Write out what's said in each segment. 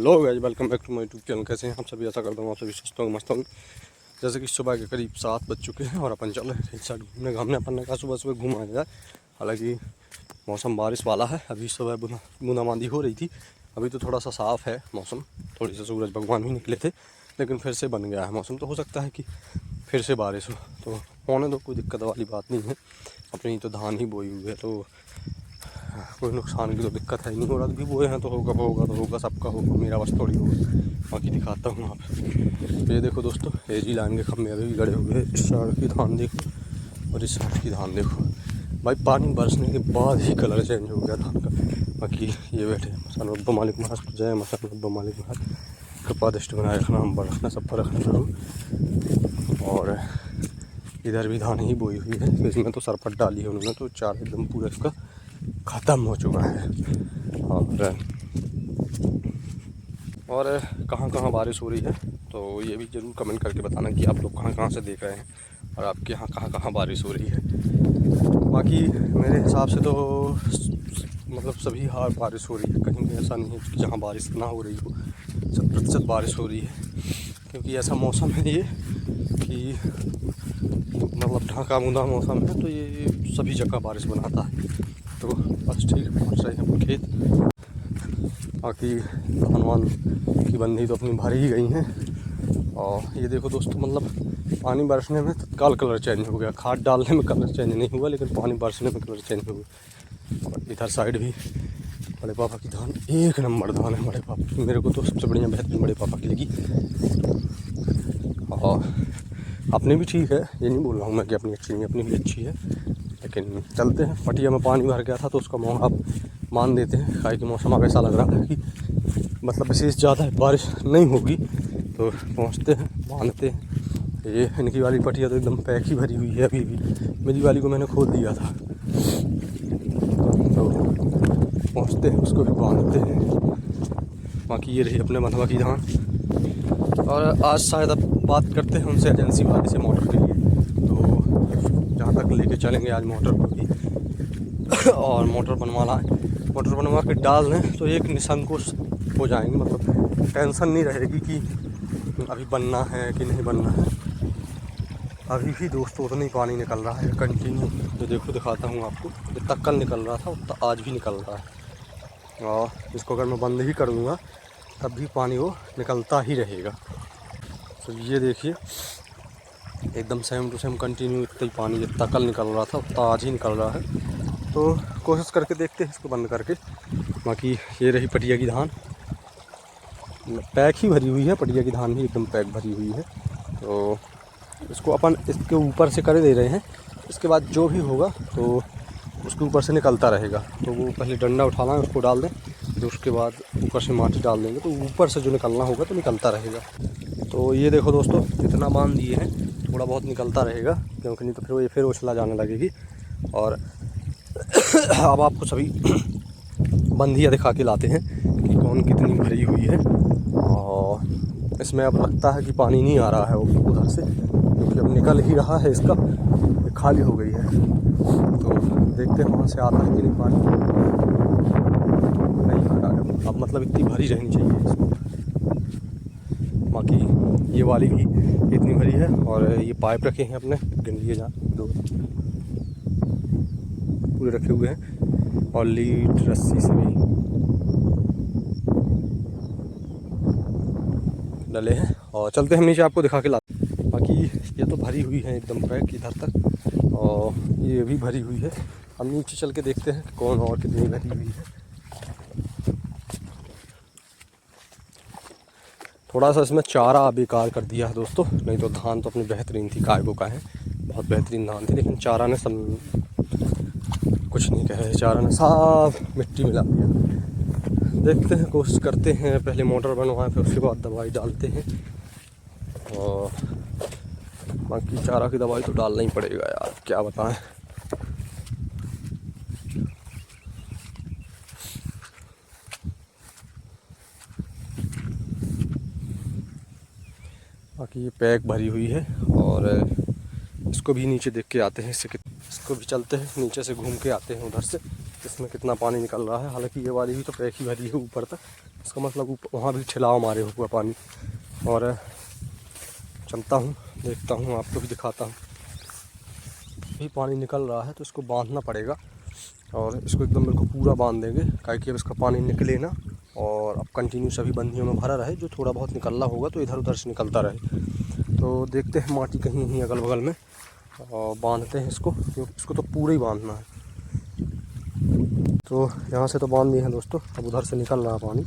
Hello guys, welcome back to my YouTube channel. कैसे हैं आप सभी? ऐसा करता हूँ आप सभी स्वस्थ होंगे, मस्त होंगे। जैसे कि सुबह के करीब 7 बज चुके हैं और अपन चल रहे हैं एक साइड घूमने घामने। अपन ने कहा सुबह सुबह घूमा जाए। हालांकि मौसम बारिश वाला है। अभी सुबह बूंदाबांदी हो रही थी, अभी तो थोड़ा सा साफ़ है मौसम। थोड़ी से सूरज भगवान भी निकले थे, लेकिन फिर से बन गया है मौसम। तो हो सकता है कि फिर से बारिश हो, तो होने दो, कोई दिक्कत वाली बात नहीं है। अपनी तो धान ही बोई हुई है, तो कोई नुकसान की तो दिक्कत है नहीं। हो रहा भी बोए हैं तो होगा तो होगा, सबका होगा, मेरा बस थोड़ी होगा। बाकी दिखाता हूँ आप। ये देखो दोस्तों, एजी लाइन के खम्भे अभी भी गड़े हुए हैं। इस साइड की धान देखो और इस साइड की धान देखो। भाई पानी बरसने के बाद ही कलर चेंज हो गया धान का। बाकी ये बैठे मसान रब्बा मालिक महाराज, जय मसान रब्बा मालिक महाराज। कृपा दृष्टि बनाए रखना, हम पर रखना, सब पर रखना जरूर। और इधर भी धान ही बोई हुई है, इसमें तो सरपट डाली है उन्होंने, तो चार एकदम पूरा इसका ख़त्म हो चुका है। और कहाँ कहाँ बारिश हो रही है तो ये भी ज़रूर कमेंट करके बताना कि आप लोग कहाँ कहाँ से देख रहे हैं और आपके यहाँ कहाँ कहाँ बारिश हो रही है। बाकी मेरे हिसाब से तो मतलब सभी हार बारिश हो रही है, कहीं भी ऐसा नहीं है कि जहाँ बारिश ना हो रही हो। 100% बारिश हो रही है, क्योंकि ऐसा मौसम है ये कि मतलब ढाका बूंदा मौसम है, तो ये सभी जगह बारिश बनाता है। तो बस ठीक है, पहुँच रहे हैं अपन खेत। बाकी धान वान की बंदी तो अपनी भर ही गई हैं। और ये देखो दोस्तों, मतलब पानी बरसने में तत्काल कलर चेंज हो गया। खाद डालने में कलर चेंज नहीं हुआ, लेकिन पानी बरसने में कलर चेंज हो गया। और इधर साइड भी बड़े पापा की धान एक नंबर धान है। बड़े पापा की मेरे को तो सबसे बढ़िया बेहतरीन बड़े पापा की लगी। और अपनी भी ठीक है, ये नहीं बोल रहा हूँ मैं कि अपनी अच्छी नहीं, अपनी भी अच्छी है। लेकिन चलते हैं। पटिया में पानी भर गया था तो उसका मोह आप मान देते हैं। खाए कि मौसम अब ऐसा लग रहा है कि मतलब विशेष ज़्यादा बारिश नहीं होगी। तो पहुँचते हैं, बांधते हैं। ये इनकी वाली पटिया तो एकदम पैक ही भरी हुई है अभी भी। मेरी वाली को मैंने खोल दिया था, तो पहुँचते हैं, उसको भी बांधते हैं। बाकी ये रही अपने बंधवा की धान। और आज शायद अब बात करते हैं उनसे, एजेंसी वाले से, मोटर के लिए। तो जहाँ तक लेके चलेंगे आज मोटर को भी और मोटर बनवा लाएँ। मोटर बनवा के डाल दें तो एक निसंकोच हो जाएंगे, मतलब टेंशन नहीं रहेगी कि अभी बनना है कि नहीं बनना है। अभी भी दोस्तों उतना ही पानी निकल रहा है कंटिन्यू। तो देखो, दिखाता हूँ आपको। जितना कल निकल रहा था उतना आज भी निकल रहा है। और इसको अगर मैं बंद ही कर दूँगा तब भी पानी वो निकलता ही रहेगा। तो ये देखिए, एकदम सेम टू सेम कंटिन्यू इतना ही पानी जितना कल निकल रहा था उतना आज ही निकल रहा है। तो कोशिश करके देखते हैं इसको बंद करके। बाकी ये रही पटिया की धान, पैक ही भरी हुई है। पटिया की धान भी एकदम पैक भरी हुई है। तो इसको अपन इसके ऊपर से कर दे रहे हैं। इसके बाद जो भी होगा तो उसके ऊपर से निकलता रहेगा। तो वो पहले डंडा उठाना है, उसको डाल दें, फिर उसके बाद ऊपर से माटी डाल देंगे, तो ऊपर से जो निकलना होगा तो निकलता रहेगा। तो ये देखो दोस्तों, इतना बांध दिए हैं, थोड़ा बहुत निकलता रहेगा, क्योंकि नहीं तो फिर वो फिर उछला जाने लगेगी। और अब आपको सभी बंधिया दिखा के लाते हैं कि कौन कितनी भरी हुई है। और इसमें अब लगता है कि पानी नहीं आ रहा है उधर से, क्योंकि अब निकल ही रहा है इसका, ये खाली हो गई है। तो देखते हैं वहाँ से आता है कि नहीं पानी। नहीं आ रहा है अब, मतलब इतनी भरी रहनी चाहिए इसको। बाकी ये वाली भी इतनी भरी है। और ये पाइप रखे हैं अपने गंदगी जहाँ दो पूरे रखे हुए हैं, और लीड रस्सी से भी डले हैं। और चलते हैं नीचे, आपको दिखा के लाते। बाकी ये तो भरी हुई है एकदम पैक इधर तक, और ये भी भरी हुई है। हम नीचे चल के देखते हैं कि कौन और कितनी भरी हुई है। थोड़ा सा इसमें चारा बेकार कर दिया है दोस्तों, नहीं तो धान तो अपनी बेहतरीन थी, काय को है, बहुत बेहतरीन धान थी। लेकिन चारा ने सब कुछ नहीं कहे, चारा ने साफ मिट्टी मिला दिया। देखते हैं, कोशिश करते हैं, पहले मोटर बनवाएं फिर उसके बाद दवाई डालते हैं। और बाकी चारा की दवाई तो डालना ही पड़ेगा यार, क्या बताएं। बाकी ये पैक भरी हुई है। और इसको भी नीचे देख के आते हैं, इसको भी चलते हैं, नीचे से घूम के आते हैं उधर से, इसमें कितना पानी निकल रहा है। हालांकि ये वाली भी तो पैक ही भरी है ऊपर तक, इसका मतलब वहाँ भी छिलाव मारे हुआ पानी। और चलता हूँ, देखता हूँ, आपको भी दिखाता हूँ। भी पानी निकल रहा है तो इसको बांधना पड़ेगा और इसको एकदम बिल्कुल पूरा बांध देंगे, ताकि अब इसका पानी निकले ना और अब कंटिन्यू सभी बंदियों में भरा रहे। जो थोड़ा बहुत निकलना होगा तो इधर उधर से निकलता रहे। तो देखते हैं माटी कहीं ही अगल बगल में और बांधते हैं इसको, क्योंकि इसको तो पूरा ही बांधना है। तो यहाँ से तो बांध दिए हैं दोस्तों, अब उधर से निकल रहा पानी।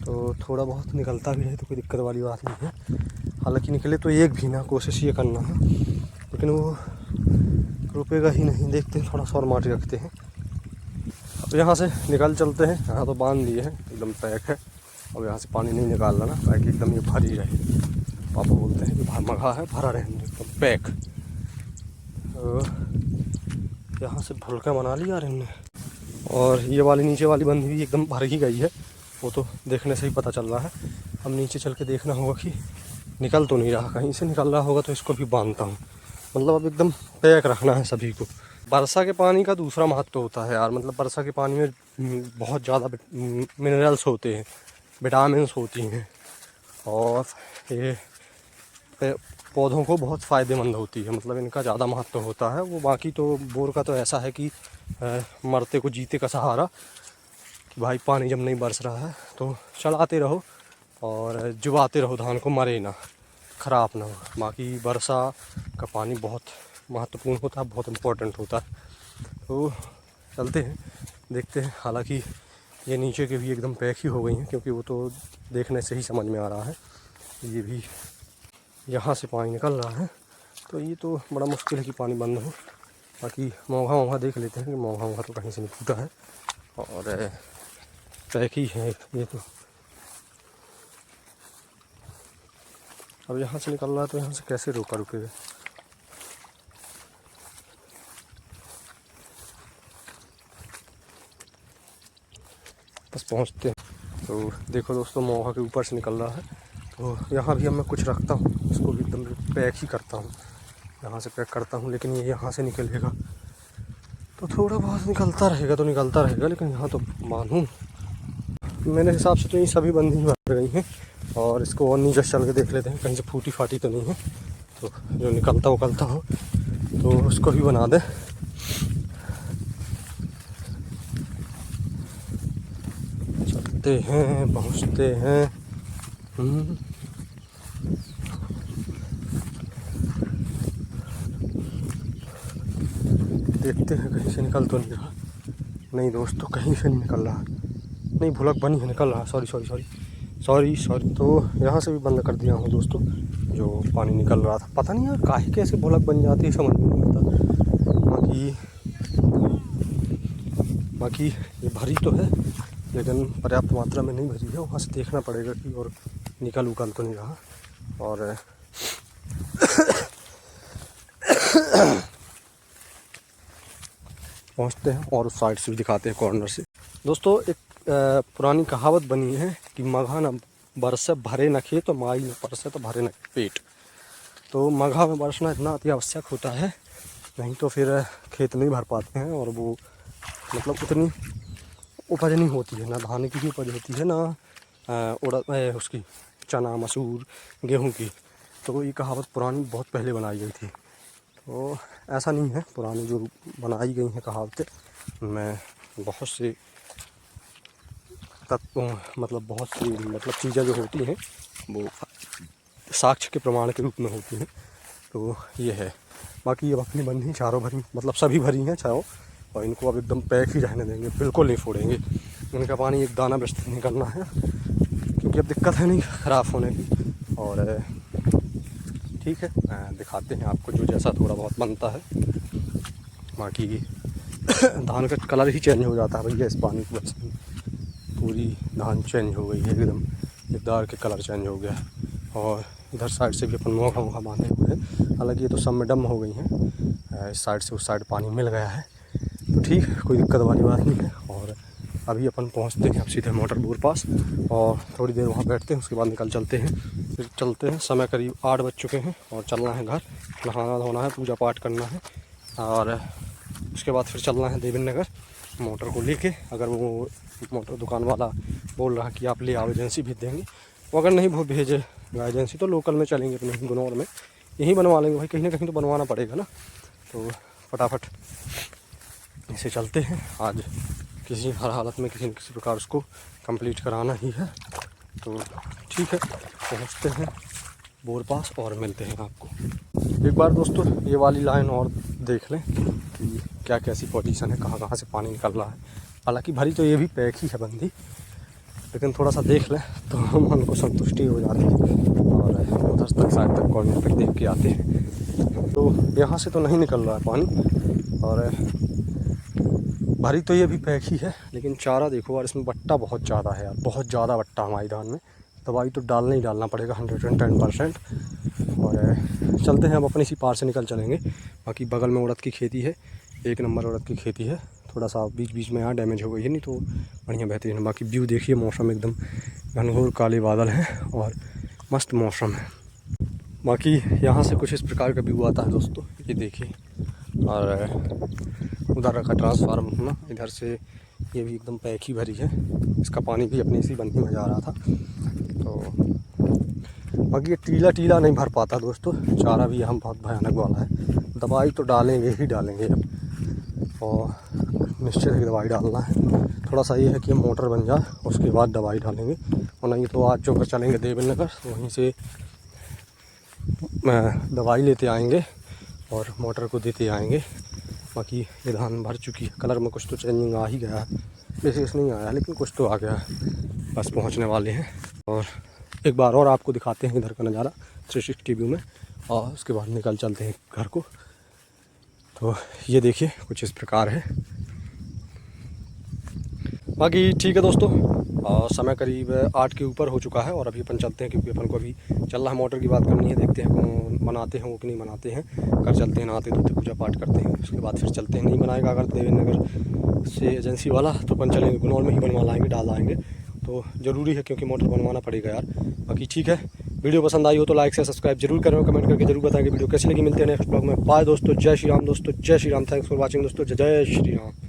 तो थोड़ा बहुत निकलता भी है तो कोई दिक्कत वाली बात नहीं है। हालांकि निकले तो एक भी ना, कोशिश ये करना है, लेकिन वो रुकेगा ही नहीं। देखते हैं, थोड़ा सा और माटी रखते हैं। अब यहाँ से निकल चलते हैं। यहाँ तो बांध दिए हैं, एकदम पैक है। अब यहाँ से पानी नहीं निकालना ना, ताकि एकदम ये भरी रहे। पापा बोलते हैं कि मगा है भरा रहे, एकदम पैक। तो यहाँ से भुलका बना लिया इनने। और ये वाली नीचे वाली बंदी भी एकदम भर ही गई है, वो तो देखने से ही पता चल रहा है। अब नीचे चल के देखना होगा कि निकल तो नहीं रहा, कहीं से निकल रहा होगा तो इसको भी बांधता हूँ। मतलब अब एकदम पैक रखना है सभी को। वर्षा के पानी का दूसरा महत्व होता है यार, मतलब वर्षा के पानी में बहुत ज़्यादा मिनरल्स होते हैं, विटामिन्स होती हैं, और ये पौधों को बहुत फ़ायदेमंद होती है। मतलब इनका ज़्यादा महत्व होता है। वो बाकी तो बोर का तो ऐसा है कि मरते को जीते का सहारा, कि भाई पानी जब नहीं बरस रहा है तो चलाते रहो और जुबाते रहो धान को, मरे ना, ख़राब ना हो। बाकी वर्षा का पानी बहुत महत्वपूर्ण होता है, बहुत इम्पोर्टेंट होता है। तो चलते हैं, देखते हैं। हालांकि ये नीचे के भी एकदम पैक ही हो गई हैं, क्योंकि वो तो देखने से ही समझ में आ रहा है। ये भी यहाँ से पानी निकल रहा है, तो ये तो बड़ा मुश्किल है कि पानी बंद हो। बाकी मोघा देख लेते हैं कि मोघा तो कहीं से नहीं फूटा है, और पैक ही है ये तो। अब यहाँ से निकल रहा है तो यहाँ से कैसे रुकेगा। बस पहुँचते हैं। तो देखो दोस्तों, मोहा के ऊपर से निकल रहा है। तो यहाँ भी अब मैं कुछ रखता हूँ, इसको भी एकदम पैक ही करता हूँ। यहाँ से पैक करता हूँ, लेकिन ये यहाँ से निकलेगा तो थोड़ा बहुत निकलता रहेगा तो निकलता रहेगा, लेकिन यहाँ तो बांधूँ। मेरे हिसाब से तो ये सभी बंदी भर गई हैं। और इसको और नीचे चल के देख लेते हैं, कहीं से फूटी फाटी तो नहीं है। तो जो निकलता उकलता हो तो उसको भी बना दे। चलते हैं, पहुँचते हैं। देखते हैं कहीं से निकल तो नहीं रहा। नहीं दोस्तों, कहीं से नहीं निकल रहा। नहीं, भुलक बनी है, निकल रहा। सॉरी। तो यहाँ से भी बंद कर दिया हूँ दोस्तों, जो पानी निकल रहा था। पता नहीं यार काहे कैसे भुलक बन जाती है, समझ में नहीं आता। बाकी ये भरी तो है, लेकिन पर्याप्त मात्रा में नहीं भरी है। वहाँ से देखना पड़ेगा कि और निकल उकल तो नहीं रहा। और पहुँचते हैं और उस साइड से भी दिखाते हैं, कॉर्नर से। दोस्तों, एक पुरानी कहावत बनी है कि मघा न बरसे भरे न खेत, तो माई न परसे तो भरे न पेट। तो मघा में बरसना इतना अति आवश्यक होता है, नहीं तो फिर खेत नहीं भर पाते हैं। और वो मतलब उतनी उपज नहीं होती है, ना धान की ही उपज होती है, ना उड़द उसकी चना मसूर गेहूं की। तो ये कहावत पुरानी बहुत पहले बनाई गई थी। तो ऐसा नहीं है, पुरानी जो बनाई गई हैं कहावतें में बहुत से तत्व, मतलब बहुत सी मतलब चीज़ें जो होती हैं वो साक्ष्य के प्रमाण के रूप में होती हैं। तो ये है। बाकी अब अपनी बंदी चारों भरी, मतलब सभी भरी हैं चारों, और इनको अब एकदम पैक ही रहने देंगे, बिल्कुल नहीं फोड़ेंगे। इनका पानी एक दाना व्यवस्थित नहीं करना है, क्योंकि अब दिक्कत है नहीं ख़राब होने की। और ठीक है, दिखाते हैं आपको जो जैसा थोड़ा बहुत बनता है। बाकी धान का कलर ही चेंज हो जाता है भैया इस पानी की वजह से। पूरी धान चेंज हो गई है, एकदम इकदार के कलर चेंज हो गया। और इधर साइड से भी अपन मोघा बांधे हुए हैं। हालांकि ये तो सब में डम हो गई हैं, इस साइड से उस साइड पानी मिल गया है, तो ठीक है, कोई दिक्कत वाली बात नहीं है। और अभी अपन पहुंचते हैं अब सीधे मोटर बोर पास, और थोड़ी देर वहाँ बैठते हैं, उसके बाद निकल चलते हैं। फिर चलते हैं, समय करीब 8 बज चुके हैं और चलना है घर, नहाना धोना है, पूजा पाठ करना है, और उसके बाद फिर चलना है देवेंद्र नगर मोटर को लेके। अगर वो मोटर दुकान वाला बोल रहा कि आप ले आओ, एजेंसी भेज देंगे। वो अगर नहीं वो भेजेगा एजेंसी तो लोकल में चलेंगे अपने गुनौर में, यहीं बनवा लेंगे भाई, कहीं ना कहीं तो बनवाना पड़ेगा ना। तो फटाफट ऐसे चलते हैं, आज किसी हर हालत में किसी न किसी प्रकार उसको कंप्लीट कराना ही है। तो ठीक है, पहुँचते हैं बोर पास और मिलते हैं आपको। एक बार दोस्तों ये वाली लाइन और देख लें कि क्या कैसी पोजीशन है, कहाँ कहाँ से पानी निकल रहा है। हालांकि भरी तो ये भी पैक ही है बंदी, लेकिन थोड़ा सा देख लें तो मन को संतुष्टि हो जाती है। और उधर तक शायद तक कॉर्नर पर देख के आते हैं। तो यहाँ से तो नहीं निकल रहा है पानी, और भरी तो ये भी पैक ही है, लेकिन चारा देखो यार, इसमें बट्टा बहुत ज़्यादा है यार, बहुत ज़्यादा बट्टा हमारी धान में। दवाई तो डालना ही डालना पड़ेगा 110%। और चलते हैं, अब अपनी सी पार से निकल चलेंगे। बाकी बगल में उड़द की खेती है, 1 नंबर उड़द की खेती है। थोड़ा सा बीच बीच में यहाँ डैमेज हो गई है, नहीं तो बढ़िया बेहतरीन है। बाकी व्यू देखिए, मौसम एकदम घनघोर काले बादल हैं और मस्त मौसम है। बाकी यहाँ से कुछ इस प्रकार का व्यू आता है दोस्तों, ये देखिए। और उधर रखा ट्रांसफार्मर ना, इधर से ये भी एकदम पैक ही भरी है, इसका पानी भी अपनी इसी बंदी में जा रहा था। तो बाकी ये टीला टीला नहीं भर पाता दोस्तों, चारा भी यहाँ बहुत भयानक वाला है। दवाई तो डालेंगे ही डालेंगे अब, और निश्चित ही दवाई डालना है। थोड़ा सा ये है कि मोटर बन जाए उसके बाद दवाई डालेंगे, और नहीं तो आज चौकर चलेंगे देवेंद्र नगर, वहीं से दवाई लेते आएंगे और मोटर को देते आएंगे। बाकी ये धान भर चुकी है, कलर में कुछ तो चेंजिंग आ ही गया है, बेसिस नहीं आया लेकिन कुछ तो आ गया है। बस पहुंचने वाले हैं, और एक बार और आपको दिखाते हैं इधर का नज़ारा 360 व्यू में, और उसके बाद निकल चलते हैं घर को। तो ये देखिए कुछ इस प्रकार है। बाकी ठीक है दोस्तों, समय करीब 8 के ऊपर हो चुका है, और अभी अपन चलते हैं, क्योंकि अपन को अभी चलना है, मोटर की बात करनी है। देखते हैं कौन मनाते हैं वो कि नहीं मनाते हैं। कर चलते हैं, नहाते धोते पूजा पाठ करते हैं, उसके बाद फिर चलते हैं। नहीं बनाएगा अगर देवेंद्र नगर से एजेंसी वाला, तो अपन चलेंगे गुनौर में ही बनवा लाएंगे, डाल आएंगे। तो ज़रूरी है, क्योंकि मोटर बनवाना पड़ेगा यार। बाकी ठीक है, वीडियो पसंद आई हो तो लाइक से सब्सक्राइब जरूर करें, कमेंट करके जरूर बताएंगे वीडियो कैसी लगी। मिलते हैं नेक्स्ट ब्लॉग में। बाय दोस्तों, जय श्री राम दोस्तों, जय Shri Ram. Thanks for watching दोस्तों, जय श्री राम।